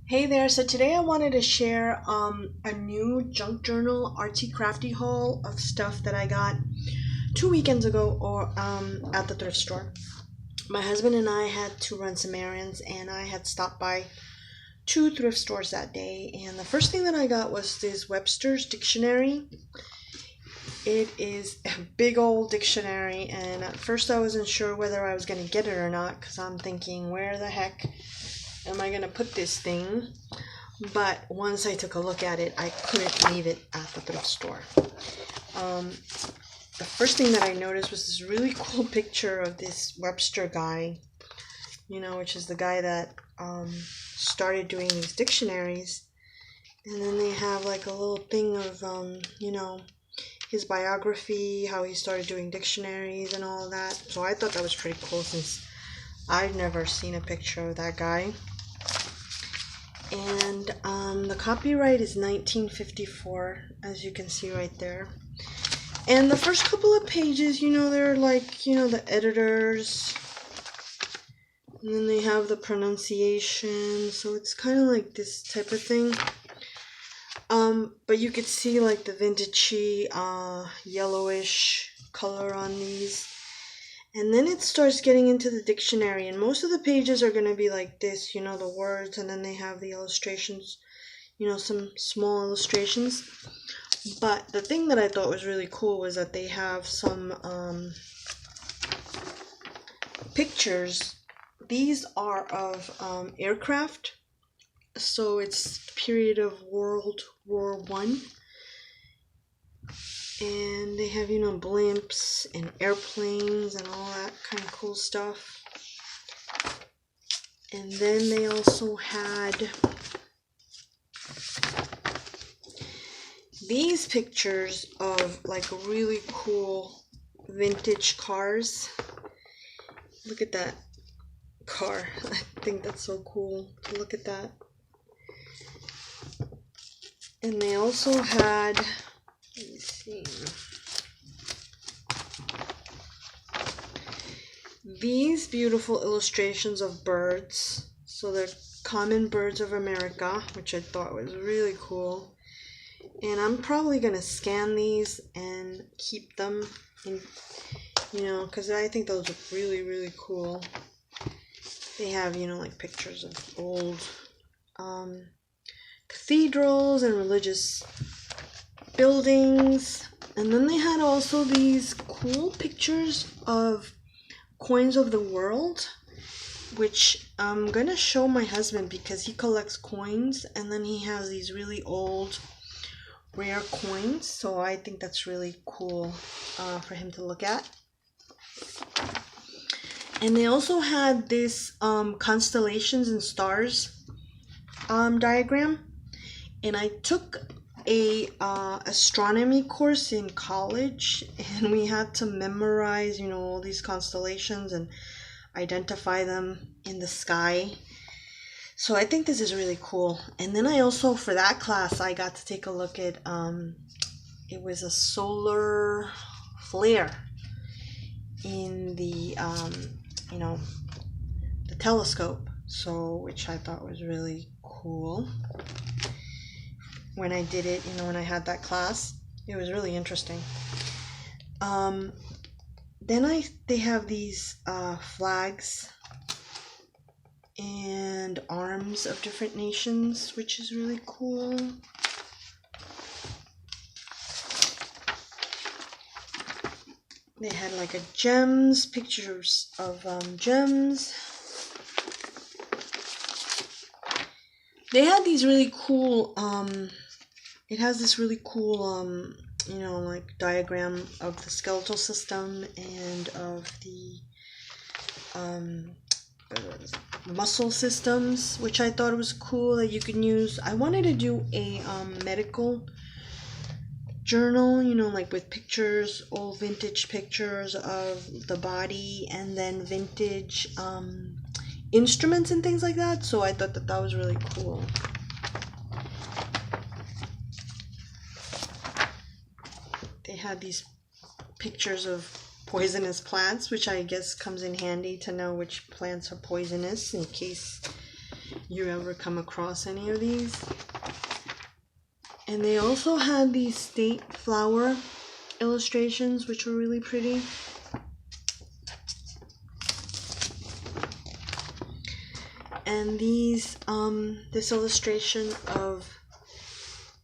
Hey there, so today I wanted to share a new junk journal artsy crafty haul of stuff that I got 2 weekends ago or at the thrift store. My husband and I had to run some errands and I had stopped by two thrift stores that day, and the first thing that I got was this Webster's dictionary. It is a big old dictionary, and at first I wasn't sure whether I was going to get it or not because I'm thinking, where the heck am I going to put this thing? But once I took a look at it, I couldn't leave it at the thrift store. Um, the first thing that I noticed was this really cool picture of this Webster guy, which is the guy that started doing these dictionaries. And then they have like a little thing of, his biography, how he started doing dictionaries and all that. So I thought that was pretty cool since I've never seen a picture of that guy. And the copyright is 1954, as you can see right there. And the first couple of pages, they're like, the editors. And then they have the pronunciation. So it's kind of like this type of thing. But you could see like the vintagey, yellowish color on these. And then it starts getting into the dictionary, and most of the pages are going to be like this, the words, and then they have the illustrations, some small illustrations. But the thing that I thought was really cool was that they have some pictures. These are of aircraft, so it's the period of World War I. And they have, blimps and airplanes and all that kind of cool stuff. And then they also had these pictures of like really cool vintage cars. Look at that car. I think that's so cool to look at that. And they also had, let me see, these beautiful illustrations of birds. So they're common birds of America, which I thought was really cool. And I'm probably going to scan these and keep them, because I think those look really, really cool. They have, like pictures of old cathedrals and religious buildings. And then they had also these cool pictures of coins of the world, which I'm gonna show my husband because he collects coins, and then he has these really old rare coins, so I think that's really cool for him to look at. And they also had this constellations and stars diagram, and I took a astronomy course in college, and we had to memorize all these constellations and identify them in the sky. So I think this is really cool. And then I also, for that class, I got to take a look at it was a solar flare in the the telescope, so which I thought was really cool. When I did it, when I had that class, it was really interesting. Then they have these flags and arms of different nations, which is really cool. They had like pictures of gems. They had these really cool, it has this really cool, like diagram of the skeletal system and of the muscle systems, which I thought was cool that you can use. I wanted to do a medical journal, like with pictures, old vintage pictures of the body, and then vintage instruments and things like that. So I thought that was really cool. They had these pictures of poisonous plants, which I guess comes in handy to know which plants are poisonous in case you ever come across any of these. And they also had these state flower illustrations, which were really pretty. And these, this illustration of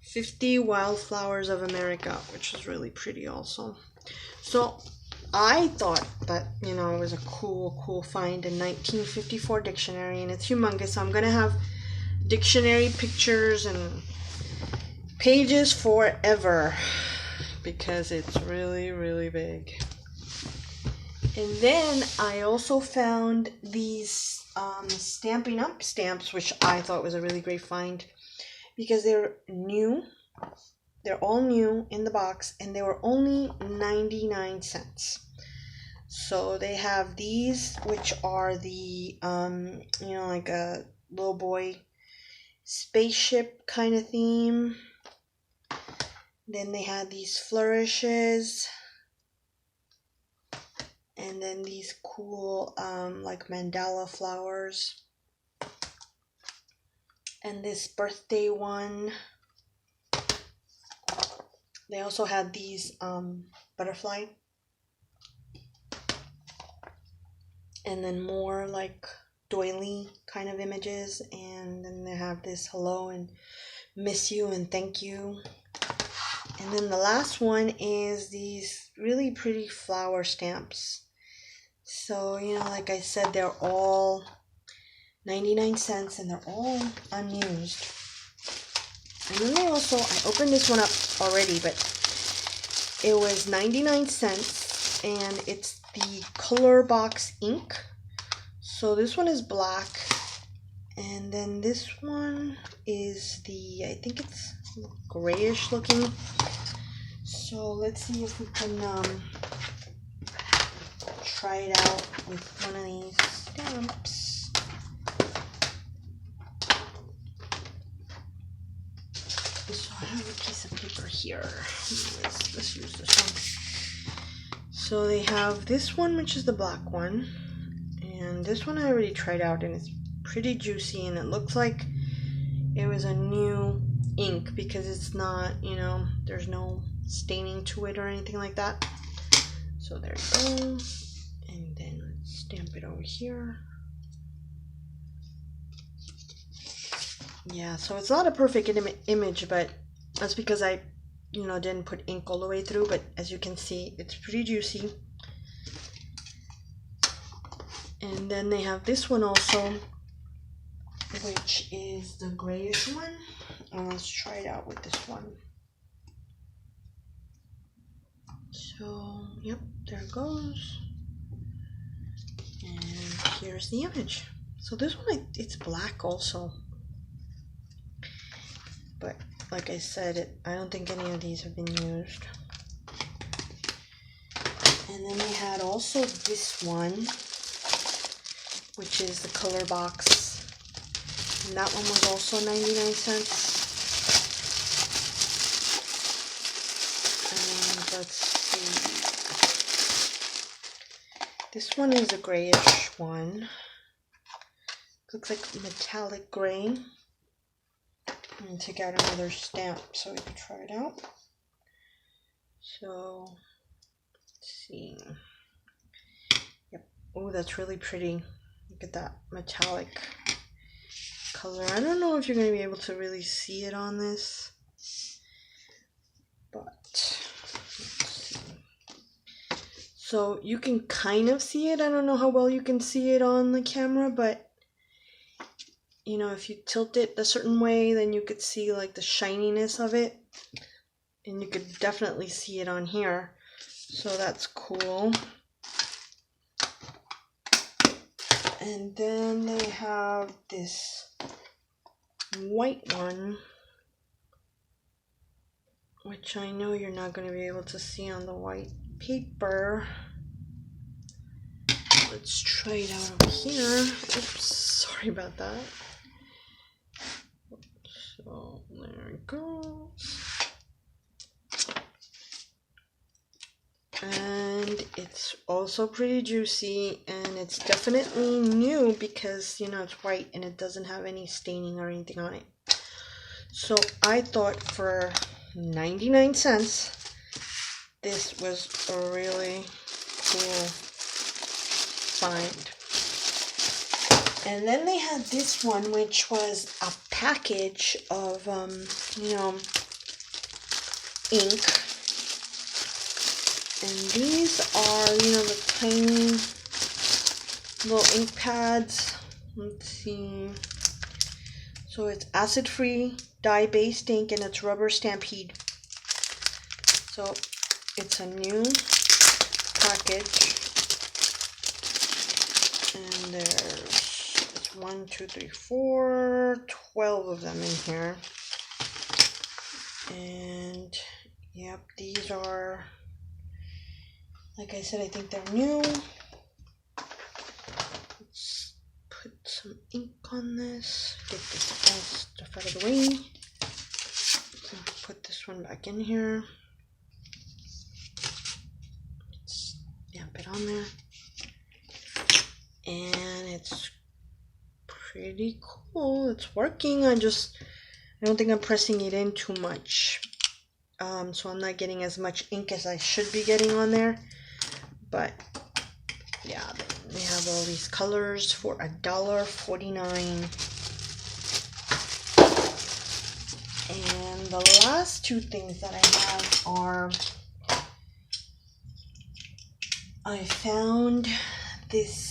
50 Wildflowers of America, which is really pretty also. So I thought that, you know, it was a cool find, a 1954 dictionary, and it's humongous. So I'm gonna have dictionary pictures and pages forever because it's really big. And then I also found these Stampin' Up! Stamps, which I thought was a really great find because they're new. They're all new in the box, and they were only 99 cents. So they have these, which are the, you know, like a little boy spaceship kind of theme. Then they had these flourishes. And then these cool, like mandala flowers. And this birthday one. They also had these butterfly. And then more like doily kind of images. And then they have this hello and miss you and thank you. And then the last one is these really pretty flower stamps. So, you know, like I said, they're all 99 cents and they're all unused. And then they also, I opened this one up already, but it was 99 cents and it's the color box ink. So this one is black. And then this one is the, I think it's grayish looking. So let's see if we can try it out with one of these stamps. So I have a piece of paper here. Let's use this one. So they have this one, which is the black one. And this one I already tried out and it's pretty juicy and it looks like it was a new ink because it's not, you know, there's no staining to it or anything like that. So there you go. And then let's stamp it over here. Yeah, so it's not a perfect image, but that's because I, you know, didn't put ink all the way through. But as you can see, it's pretty juicy. And then they have this one also, which is the grayish one. And let's try it out with this one. So, yep, there it goes. And here's the image. So this one, it's black also. But like I said, I don't think any of these have been used. And then they had also this one, which is the color box. And that one was also 99 cents. And let's see. This one is a grayish one. Looks like metallic gray. I'm going to take out another stamp so we can try it out. So, let's see. Yep. Oh, that's really pretty. Look at that metallic color. I don't know if you're going to be able to really see it on this. But, let's see. So, you can kind of see it. I don't know how well you can see it on the camera, but you know, if you tilt it a certain way, then you could see like the shininess of it. And you could definitely see it on here. So that's cool. And then they have this white one, which I know you're not going to be able to see on the white paper. Let's try it out over here. Oops, sorry about that. So there it goes. And it's also pretty juicy and it's definitely new because, you know, it's white and it doesn't have any staining or anything on it. So I thought for 99 cents, this was a really cool find. And then they had this one, which was a package of, you know, ink. And these are, you know, the tiny little ink pads. Let's see. So it's acid-free, dye-based ink, and it's rubber stampede. So it's a new package. And there's 1, 2, 3, 4, 12 of them in here. And yep, these are, like I said, I think they're new. Let's put some ink on this. Get this all stuff out of the way. Put this one back in here. Stamp it on there. And it's pretty cool. It's working. I don't think I'm pressing it in too much. So I'm not getting as much ink as I should be getting on there. But yeah, they have all these colors for $1.49. And the last two things that I have are, I found this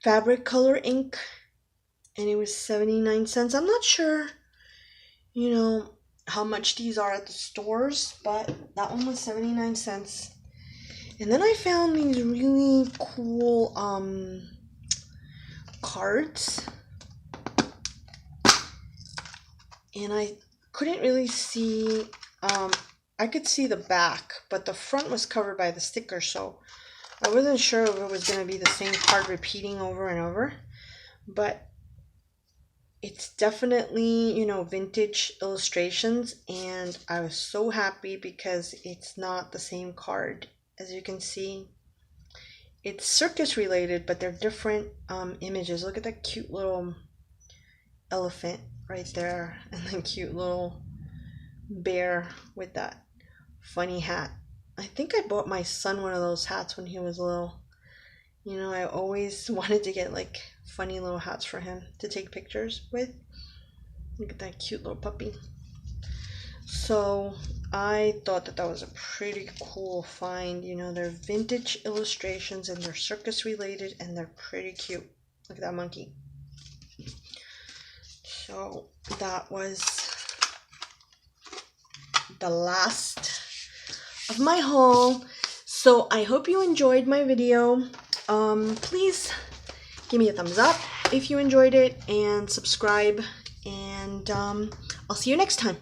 fabric color ink, and it was 79 cents. I'm not sure, you know, how much these are at the stores, but that one was 79 cents. And then I found these really cool cards, and I couldn't really see, I could see the back, but the front was covered by the sticker, so I wasn't sure if it was going to be the same card repeating over and over. But it's definitely, you know, vintage illustrations, and I was so happy because it's not the same card. As you can see, it's circus related, but they're different images. Look at that cute little elephant right there, and the cute little bear with that funny hat. I think I bought my son one of those hats when he was little. You know, I always wanted to get like funny little hats for him to take pictures with. Look at that cute little puppy. So I thought that was a pretty cool find. You know, they're vintage illustrations and they're circus related and they're pretty cute. Look at that monkey. So that was the last of my haul. So I hope you enjoyed my video. Please give me a thumbs up if you enjoyed it, and subscribe, and I'll see you next time.